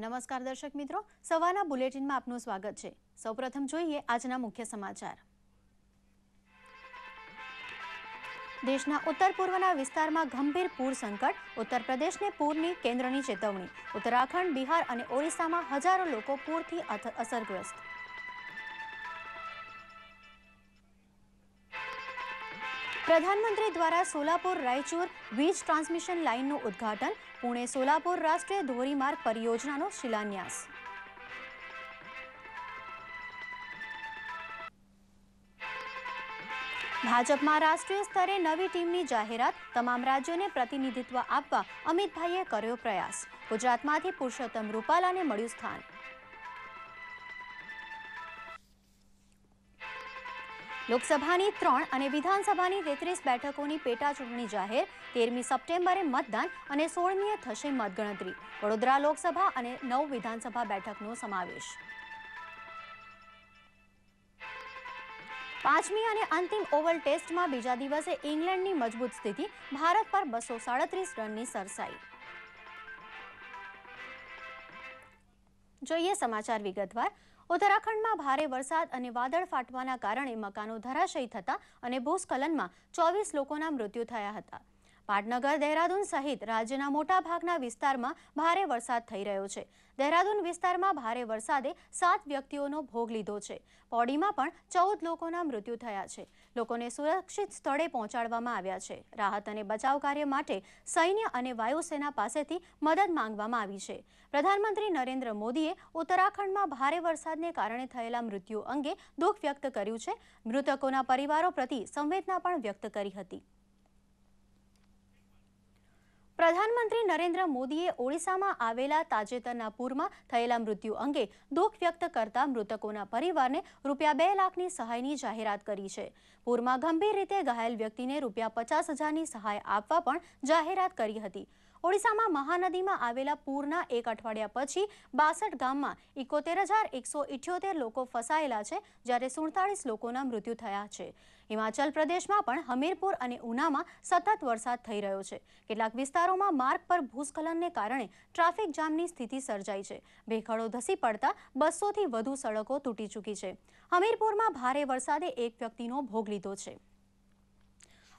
નમસ્કાર દર્શક મિત્રો, સવારના બુલેટિનમાં આપનું સ્વાગત છે। સૌપ્રથમ જોઈએ આજના મુખ્ય સમાચાર। દેશના ઉત્તર પૂર્વના વિસ્તારમાં ગંભીર પૂર સંકટ, ઉત્તર પ્રદેશને પૂરની કેન્દ્રની ચેતવણી। ઉત્તરાખંડ, બિહાર અને ઓડિશામાં હજારો લોકો પૂરથી અસરગ્રસ્ત। પ્રધાનમંત્રી દ્વારા સોલાપુર રાયચુર વીજ ટ્રાન્સમિશન લાઇનનું ઉદ્ઘાટન, પુણે સોલાપુર રાષ્ટ્રીય ધોરીમાર્ગ પરિયોજનાનો શિલાન્યાસ। ભાજપમાં રાષ્ટ્રીય સ્તરે નવી ટીમની જાહેરાત, તમામ રાજ્યોને પ્રતિનિધિત્વ આપવા અમિતભાઈએ કર્યો પ્રયાસ। ગુજરાતમાંથી પુરુષોત્તમ રૂપાલાને મળ્યું સ્થાન। લોકસભાની 3 અને વિધાનસભાની 33 બેઠકોની પેટા ચૂંટણી જાહેર, 13મી સપ્ટેમ્બરે મતદાન અને 16મીએ થશે મતગણતરી। વડોદરા લોકસભા અને 9 વિધાનસભા બેઠકનો સમાવેશ। 5મી અને અંતિમ ઓવલ ટેસ્ટમાં બીજા દિવસે ઇંગ્લેન્ડની મજબૂત સ્થિતિ, ભારત પર 237 રનની સરસાઈ। જોઈએ સમાચાર વિગતવાર। ઉત્તરાખંડમાં ભારે વરસાદ અને વાદળ ફાટવાના કારણે મકાનો ધરાશયી થતા અને ભૂસ્ખલનમાં 24 લોકોના મૃત્યુ થયા હતા। પાટનગર, દહેરાદૂન સહિત રાજ્યના મોટાભાગના વિસ્તારમાં ભારે વરસાદ થઈ રહ્યો છે। દહેરાદૂન વિસ્તારમાં ભારે વરસાદે 7 વ્યક્તિઓનો ભોગ લીધો છે। પૌડીમાં પણ 14 લોકોના મૃત્યુ થયા છે। લોકોને સુરક્ષિત સ્થળે પહોંચાડવામાં આવ્યા છે। રાહત અને બચાવ કાર્ય માટે સૈન્ય અને વાયુસેના પાસેથી મદદ માંગવામાં આવી છે। પ્રધાનમંત્રી નરેન્દ્ર મોદીએ ઉત્તરાખંડમાં ભારે વરસાદને કારણે થયેલા મૃત્યુ અંગે દુઃખ વ્યક્ત કર્યું છે। મૃતકોના પરિવારો પ્રતિ સંવેદના પણ વ્યક્ત કરી હતી। પ્રધાનમંત્રી નરેન્દ્ર મોદીએ ઓડિશામાં આવેલા તાજેતરના પૂરમાં થયેલા મૃત્યુ અંગે દુઃખ વ્યક્ત કરતા મૃતકોના પરિવારને ₹2 લાખની સહાયની જાહેરાત કરી છે। પૂરમાં ગંભીર રીતે ઘાયલ વ્યક્તિને ₹50,000ની સહાય આપવા પણ જાહેરાત કરી હતી। ઓડિશામાં મહાનદીમાં આવેલા પૂરના એક અઠવાડિયા પછી 62 ગામમાં 71,178 લોકો ફસાયેલા છે, જ્યારે 47 લોકોના મૃત્યુ થયા છે। હિમાચલ પ્રદેશમાં પણ હમીરપુર અને ઉનામાં સતત વરસાદ થઈ રહ્યો છે। કેટલાક વિસ્તારોમાં માર્ગ પર ભૂસ્ખલનને કારણે ટ્રાફિક જામની સ્થિતિ સર્જાઈ છે। ભેખડો ધસી પડતા 200થી વધુ સડકો તૂટી ચૂકી છે। હમીરપુરમાં ભારે વરસાદે એક વ્યક્તિનો ભોગ લીધો છે।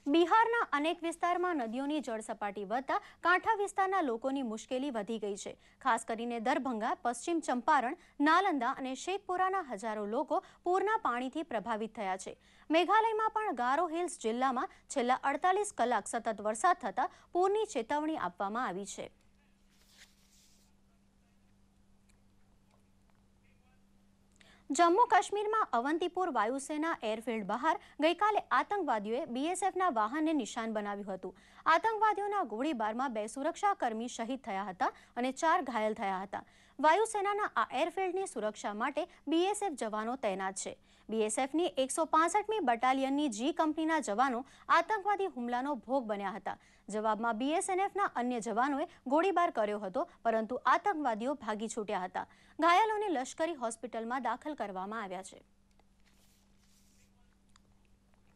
બિહારના અનેક વિસ્તારમાં નદીઓની જળસપાટી વધતા કાંઠા વિસ્તારના લોકોની મુશ્કેલી વધી ગઈ છે। ખાસ કરીને દરભંગા, પશ્ચિમ ચંપારણ, નાલંદા અને શેખપુરાના હજારો લોકો પૂરના પાણીથી પ્રભાવિત થયા છે। મેઘાલયમાં પણ ગારો હિલ્સ જિલ્લામાં છેલ્લા 48 કલાક સતત વરસાદ થતાં પૂરની ચેતવણી આપવામાં આવી છે। જમ્મુ કાશ્મીરમાં અવંતીપુર વાયુસેના એરફિલ્ડ બહાર ગઈકાલે આતંકવાદીઓએ બીએસએફના વાહનને નિશાન બનાવ્યું હતું। આતંકવાદીઓના ગોળીબારમાં 2 સુરક્ષાકર્મી શહીદ થયા હતા અને 4 ઘાયલ થયા હતા। વાયુસેનાના આ એરફિલ્ડની સુરક્ષા માટે બીએસએફ જવાનો તૈનાત છે। બીએસએફની 165મી બટાલિયનની જી કંપનીના જવાનો આતંકવાદી હુમલાનો ભોગ બન્યા હતા। જવાબમાં બીએસએફના અન્ય જવાનોએ ગોળીબાર કર્યો હતો, પરંતુ આતંકવાદીઓ ભાગી છૂટ્યા હતા। ઘાયલોને લશ્કરી હોસ્પિટલમાં દાખલ કરવામાં આવ્યા છે।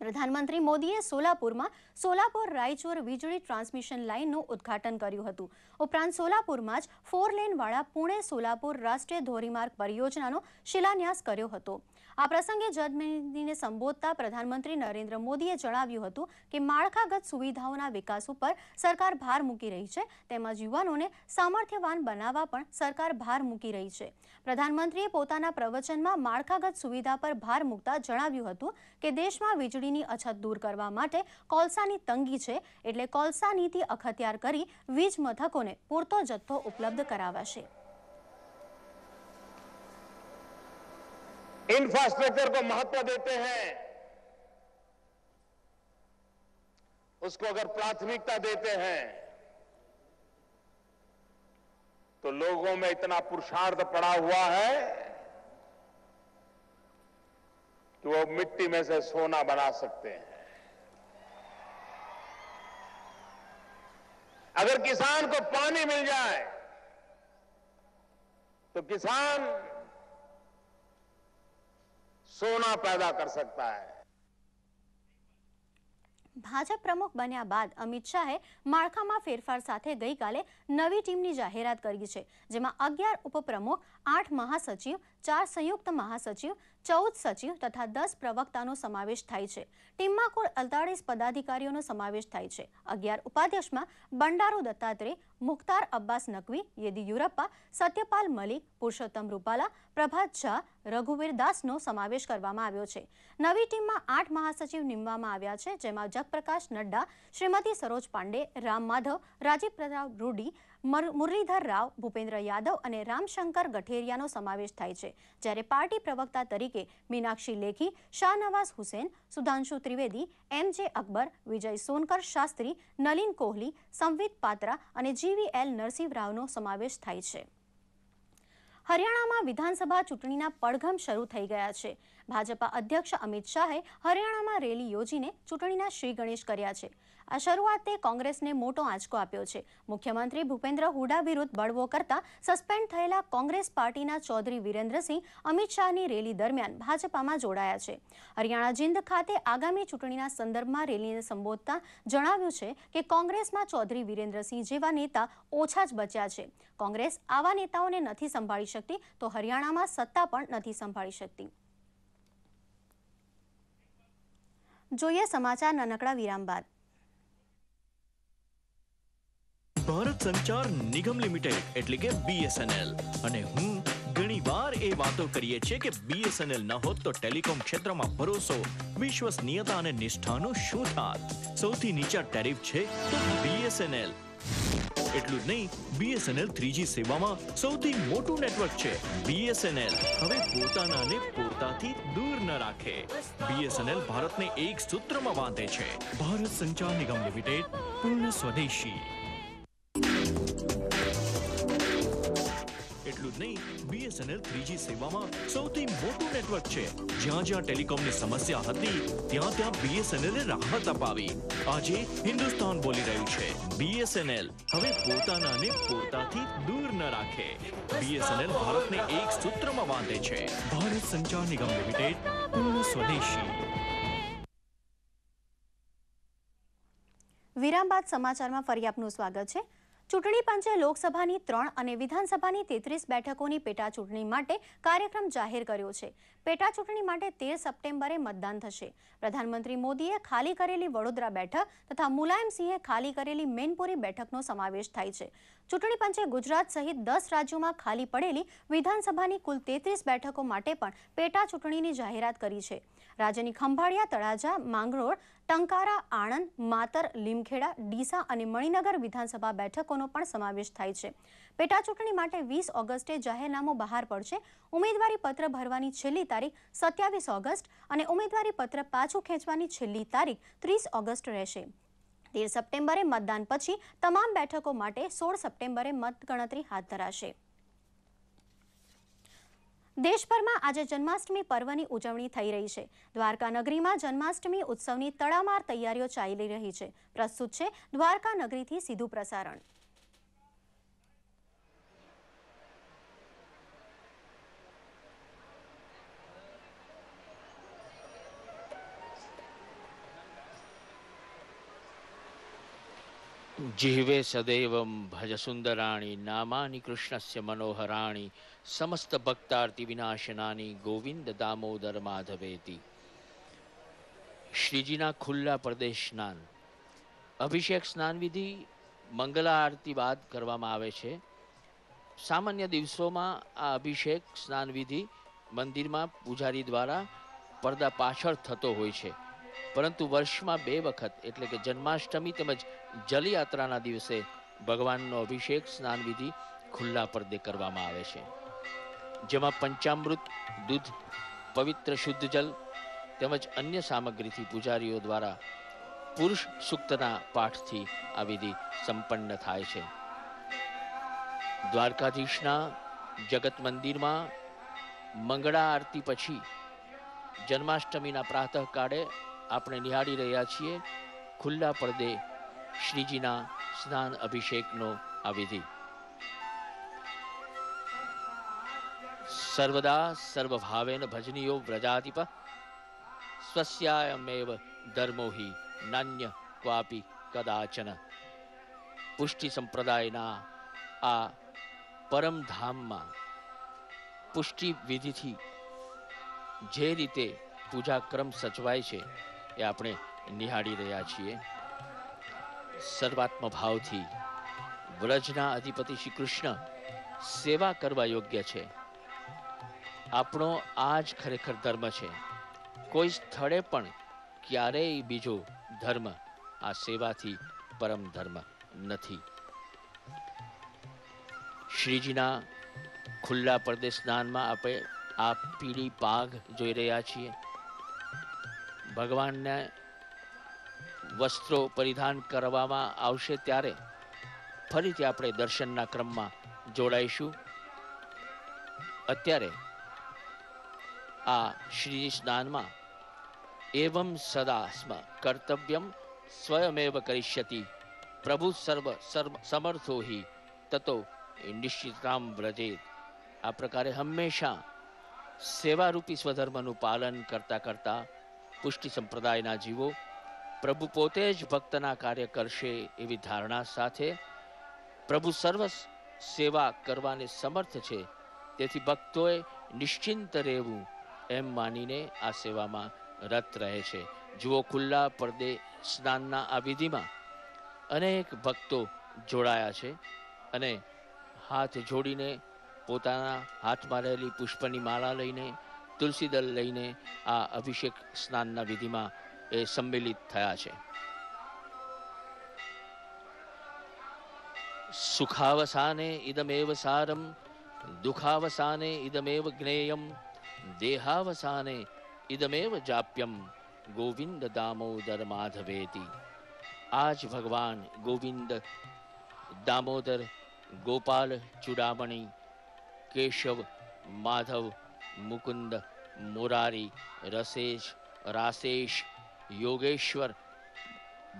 પ્રધાનમંત્રી મોદીએ સોલાપુરમાં સોલાપુર રાયચુર વીજળી ટ્રાન્સમિશન લાઇનનું ઉદ્ઘાટન કર્યું હતું। ઉપરાંત સોલાપુરમાં જ 4 લેનવાળા પુણે સોલાપુર રાષ્ટ્રીય ધોરીમાર્ગ પરિયોજનાનો શિલાન્યાસ કર્યો હતો। આ પ્રસંગે જનમેદનીને સંબોધતા પ્રધાનમંત્રી નરેન્દ્ર મોદીએ જણાવ્યું હતું કે માળખાગત સુવિધાઓના વિકાસ ઉપર સરકાર ભાર મૂકી રહી છે, તેમજ યુવાનોને સામર્થ્યવાન બનાવવા પણ સરકાર ભાર મૂકી રહી છે। પ્રધાનમંત્રીએ પોતાના પ્રવચનમાં માળખાગત સુવિધા પર ભાર મૂકતા જણાવ્યું હતું કે દેશમાં વીજળીની અછત દૂર કરવા માટે કોલસાની તંગી છે, એટલે કોલસા નીતિ અખત્યાર કરી વીજ મથકોને પૂરતો જથ્થો ઉપલબ્ધ કરાવાશે। इंफ्रास्ट्रक्चर को महत्व देते हैं, उसको अगर प्राथमिकता देते हैं तो लोगों में इतना पुरुषार्थ पड़ा हुआ है कि वो मिट्टी में से सोना बना सकते हैं। अगर किसान को पानी मिल जाए तो किसान सोना पैदा कर सकता है। ભાજપ પ્રમુખ બન્યા બાદ અમિત શાહે માળખામાં ફેરફાર સાથે ગઈકાલે નવી ટીમની જાહેરાત કરી છે, જેમાં 11 ઉપપ્રમુખ, 8 મહાસચિવ, 4 સંયુક્ત મહાસચિવ, 14 સચિવ તથા 10 પ્રવક્તાનો સમાવેશ થાય છે. ટીમમાં કુલ 48 પદાધિકારીઓનો સમાવેશ થાય છે. 11 ઉપાધ્યક્ષમાં બંડારુ દત્તાત્રેય, મુખ્તાર અબ્બાસ નકવી, યેદિયુરપ્પા, સત્યપાલ મલિક, પુરુષોત્તમ રૂપાલા, પ્રભાત ઝા, રઘુવીર દાસનો સમાવેશ કરવામાં આવ્યો છે. નવી ટીમમાં 8 મહાસચિવ નીમવામાં આવ્યા છે, જેમાં જગપ્રકાશ નડ્ડા, શ્રીમતી સરોજ પાંડે, રામ માધવ, રાજીવ પ્રતાપ રૂડી, મુરલીધર રાવ, ભૂપેન્દ્ર યાદવ અને રામશંકર ગઠેરિયાનો સમાવેશ થાય છે. જ્યારે પાર્ટી પ્રવક્તા તરીકે મીનાક્ષી લેખી, શાહનવાઝ હુસેન, સુધાંશુ ત્રિવેદી, MJ અકબર, વિજય સોનકર શાસ્ત્રી, નલિન કોહલી, સંવિત પાત્રા અને GVL નરસિંહ રાવનો સમાવેશ થાય છે. હરિયાણામાં વિધાનસભા ચૂંટણીના પડઘમ શરૂ થઈ ગયા છે. ભાજપા અધ્યક્ષ અમિત શાહે હરિયાણામાં રેલી યોજીને ચૂંટણીના શ્રી ગણેશ કર્યા છે. આ શરૂઆતે કોંગ્રેસને મોટો આંચકો આપ્યો છે. મુખ્યમંત્રી ભૂપેન્દ્ર હુડા વિરુદ્ધ બળવો કરતા સસ્પેન્ડ થયેલા કોંગ્રેસ પાર્ટીના ચૌધરી વિરેન્દ્રસિંહ અમિત શાહની રેલી દરમિયાન ભાજપામાં જોડાયા છે. હરિયાણા જીંદ ખાતે આગામી ચૂંટણીના સંદર્ભમાં રેલીને સંબોધતા જણાવ્યું છે કે કોંગ્રેસમાં ચૌધરી વિરેન્દ્રસિંહ જેવા નેતા ઓછા જ બચ્યા છે. કોંગ્રેસ આવા નેતાઓને નથી સંભાળી શકતી તો હરિયાણામાં સત્તા પણ નથી સંભાળી શકતી. જોઈએ સમાચાર નાનકડા વિરામ બાદ. ભારત સંચાર નિગમ લિમિટેડ એટલે કે BSNL અને હું ઘણીવાર એ વાતો કરીએ છીએ કે BSNL ન હોત તો ટેલિકોમ ક્ષેત્રમાં ભરોસો, વિશ્વસનીયતા અને નિષ્ઠાનું શું થાત. સૌથી નીચા ટેરિફ છે તો BSNL. એટલું જ નહીં, BSNL 3G સેવામાં સૌથી મોટું નેટવર્ક છે. BSNL હવે પોતાનાને પોતાથી દૂર ન રાખે. BSNL ભારતને એક સૂત્રમાં બાંધે છે. ભારત સંચાર નિગમ લિમિટેડ, પૂર્ણ સ્વદેશી. એટલું જ નહીં, BSNL 3G સેવામાં સૌથી મોટું નેટવર્ક છે. જ્યાં જ્યાં ટેલિકોમની સમસ્યા હતી ત્યાં BSNL રાહત અપાવી. આજે હિન્દુસ્તાન બોલી રહ્યું છે, BSNL હવે પોતાનાને પોતાથી દૂર ન રાખે. BSNL ભારતને એક સૂત્રમાં બાંધે છે. ભારત સંચાર નિગમ લિમિટેડ, પૂર્ણ સ્વદેશી. વિરામ બાદ સમાચારમાં ફરી આપનું સ્વાગત છે. ચૂંટણી પંચે લોકસભાની 3 અને વિધાનસભાની 33 બેઠકોની પેટા ચૂંટણી માટે કાર્યક્રમ જાહેર કર્યો છે. પેટા ચૂંટણી માટે 13 સપ્ટેમ્બરે મતદાન થશે. પ્રધાનમંત્રી મોદીએ ખાલી કરેલી વડોદરા બેઠક તથા મુલાયમસિંહે ખાલી કરેલી મેનપુરી બેઠકનો સમાવેશ થાય છે. ચૂંટણી પંચે ગુજરાત સહિત 10 રાજ્યોમાં ખાલી પડેલી વિધાનસભાની કુલ 33 બેઠકો માટે પણ પેટા ચૂંટણીની જાહેરાત કરી છે. રાજ્યની ખંભાળિયા, તળાજા, માંગરોળ, ટંકારા, આણંદ, માતર, લીમખેડા, ડીસા અને મણિનગર વિધાનસભા બેઠકોનો પણ સમાવેશ થાય છે. પેટા ચૂંટણી માટે 20 ઓગસ્ટે જાહેરનામું બહાર પડશે. ઉમેદવારી પત્ર ભરવાની છેલ્લી તારીખ 27 ઓગસ્ટ અને ઉમેદવારી પત્ર પાછું ખેંચવાની છેલ્લી તારીખ 30 ઓગસ્ટ રહેશે. 13 સપ્ટેમ્બરે મતદાન પછી તમામ બેઠકો માટે 16 સપ્ટેમ્બરે મતગણતરી હાથ ધરાશે. દેશભરમાં આજે જન્માષ્ટમી પર્વની ઉજવણી થઈ રહી છે. દ્વારકા નગરીમાં જન્માષ્ટમી ઉત્સવની તડામાર તૈયારીઓ ચાલી રહી છે. પ્રસ્તુત છે દ્વારકા નગરીથી સીધું પ્રસારણ. जिह्वे सदैवं भज सुंदराणि नामानि कृष्णस्य मनोहराणि समस्त भक्तार्ति विनाशनानि गोविंद दामोदर माधवेति. श्रीजीना खुल्ला प्रदेश स्नान, अभिषेक स्नान विधि मंगला आरती बाद करवामां आवे छे. सामान्य दिवसों आ अभिषेक स्नान विधि मंदिर में पूजारी द्वारा पर्दा पाछळ थतो होय छे, परंतु वर्ष में 2 वखत एटले के जन्माष्टमी તેમજ જલયાત્રાના દિવસે ભગવાનનો અભિષેક સ્નાન વિધિ ખુલ્લા પડદે કરવામાં આવે છે, જેમાં પંચામૃત, દૂધ, પવિત્ર શુદ્ધ જલ તેમજ અન્ય સામગ્રીથી પૂજારીઓ દ્વારા પુરુષ સૂક્તના પાઠથી આ વિધિ સંપન્ન થાય છે. દ્વારકાધીશના જગત મંદિરમાં મંગળા આરતી પછી જન્માષ્ટમીના પ્રાતઃકાળે આપણે નિહાળી રહ્યા છીએ ખુલ્લા પડદે શ્રીજીના સ્નાન અભિષેકનો આ વિધિ. સર્વદા સર્વભાવેન ભજનીયો વ્રજાધિપ સ્વસ્યાયમેવ ધર્મો હિ નાન્ય ક્વાપી કદાચન. પુષ્ટિ સંપ્રદાયના આ પરમધામમાં પુષ્ટિ વિધિથી જે રીતે પૂજાક્રમ સચવાય છે એ આપણે નિહાળી રહ્યા છીએ. સર્વાત્મ ભાવથી વ્રજના અધિપતિ શ્રી કૃષ્ણ સેવા કરવા યોગ્ય છે. આપણો આ જ ખરેખર ધર્મ છે. કોઈ સ્થળે પણ ક્યારેય બીજો ધર્મ આ સેવાથી પરમ ધર્મ નથી. શ્રીજીના ખુલ્લા પડદે સ્નાનમાં આપણે આ પીળી પાઘ જોઈ રહ્યા છીએ. ભગવાનને વસ્ત્રો પરિધાન કરવામાં આવશે ત્યારે ફરીથી આપણે દર્શનના ક્રમમાં જોડાઈશું. અત્યારે આ શ્રી સ્નાનમાં એવમ સદા સ્મ કર્તવ્યમ સ્વયમેવ કરિષ્યતિ પ્રભુ સર્વ સમર્થો હિ તતો નિશ્ચિતામ વ્રજેત. આ પ્રકારે હંમેશા સેવારૂપી સ્વધર્મનું પાલન કરતા કરતા પુષ્ટિ સંપ્રદાયના જીવો પ્રભુ પોતે જ ભક્તના કાર્ય કરશે એવી ધારણા સાથે પ્રભુ સર્વ સેવા કરવાને સમર્થ છે, તેથી ભક્તોએ નિશ્ચિંત રહેવું એમ માનીને આ સેવામાં રત રહે છે. જુઓ, ખુલ્લા પડદે સ્નાનના આ વિધિમાં અનેક ભક્તો જોડાયા છે અને હાથ જોડીને પોતાના હાથમાં રહેલી પુષ્પની માળા લઈને, તુલસી દળ લઈને આ અભિષેક સ્નાનના વિધિમાં એ સંમેલિત થયા છે. સુખાવસાને ઇદમેવ સારમ દુખાવસાને ઇદમેવ જ્ઞેયમ દેહાવસાને ઇદમેવ જાપ્યમ ગોવિંદ દામોદર માધવેતિ. આજ ભગવાન ગોવિંદ, દામોદર, ગોપાલ, ચૂડામણી, કેશવ, માધવ, મુકુંદ, મુરારી, રસેશ, રાસેશ, યોગેશ્વર,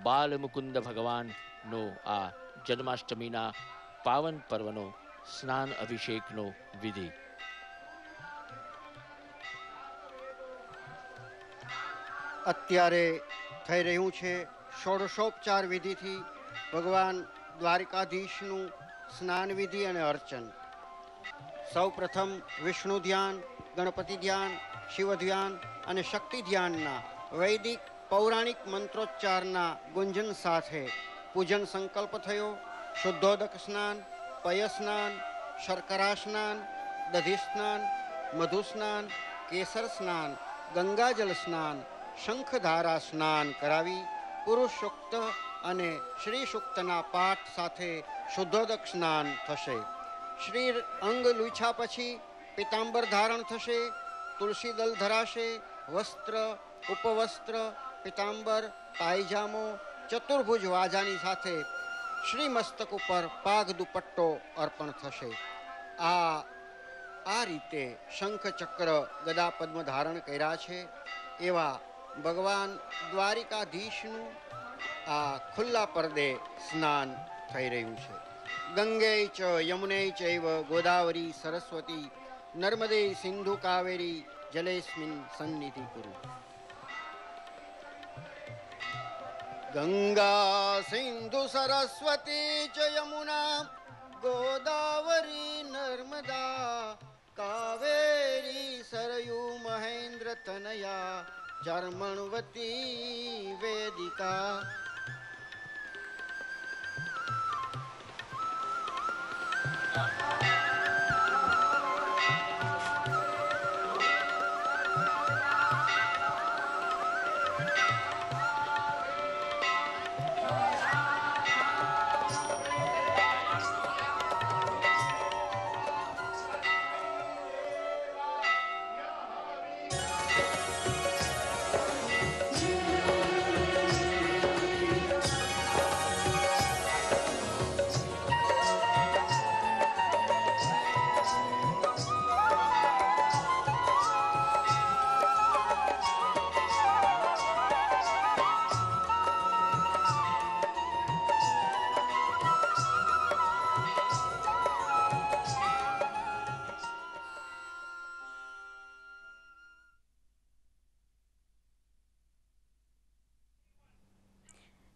બાલ મુકુંદ ભગવાનનો આ જન્માષ્ટમીના પાવન પર્વનો સ્નાન અભિષેકનો વિધિ. અત્યારે થઈ રહ્યું છે ષોડશોપચાર વિધિથી ભગવાન દ્વારિકાધીશનું સ્નાન વિધિ અને અર્ચન. સૌ પ્રથમ વિષ્ણુ ધ્યાન, ગણપતિ ધ્યાન, શિવ ધ્યાન અને શક્તિ ધ્યાનના વૈદિક પૌરાણિક મંત્રોચ્ચારના ગુંજન સાથે પૂજન સંકલ્પ થયો. શુદ્ધોદક સ્નાન, પય સ્નાન, શર્કરા સ્નાન, દધી સ્નાન, મધુ સ્નાન, કેસર સ્નાન, ગંગાજલ સ્નાન, શંખધારા સ્નાન કરાવી પુરુષ સૂક્ત અને શ્રી સૂક્તના પાઠ સાથે શુદ્ધોદક સ્નાન થશે. શ્રી અંગ લૂછા પછી પિતાંબર ધારણ થશે, તુલસી દલ ધરાશે, વસ્ત્ર, ઉપવસ્ત્ર, પિતાંબર, પાયજામો, ચતુર્ભુજ વાજાની સાથે શ્રી મસ્તક ઉપર પાગ દુપટ્ટો અર્પણ થશે. આ રીતે શંખ ચક્ર ગદા પદ્મ ધારણ કર્યા છે એવા ભગવાન દ્વારિકાધીશનું આ ખુલ્લા પડદે સ્નાન થઈ રહ્યું છે. ગંગે ચ યમુને ચૈવ ગોદાવરી સરસ્વતી નર્મદે સિંધુ કાવેરી જલેસ્મિન સન્નિધિ કુરુ. ગંગા સિંધુ સરસ્વતી ચ યમુના ગોદાવરી નર્મદા કાવેરી સરયુ મહેન્દ્ર તનયા ચર્મણવતી વેદિકા.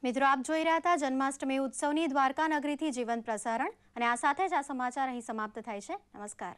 મિત્રો, આપ જોઈ રહ્યા હતા જન્માષ્ટમી ઉત્સવની દ્વારકા નગરીથી જીવંત પ્રસારણ અને આ સાથે જ આ સમાચાર અહીં સમાપ્ત થાય છે. નમસ્કાર.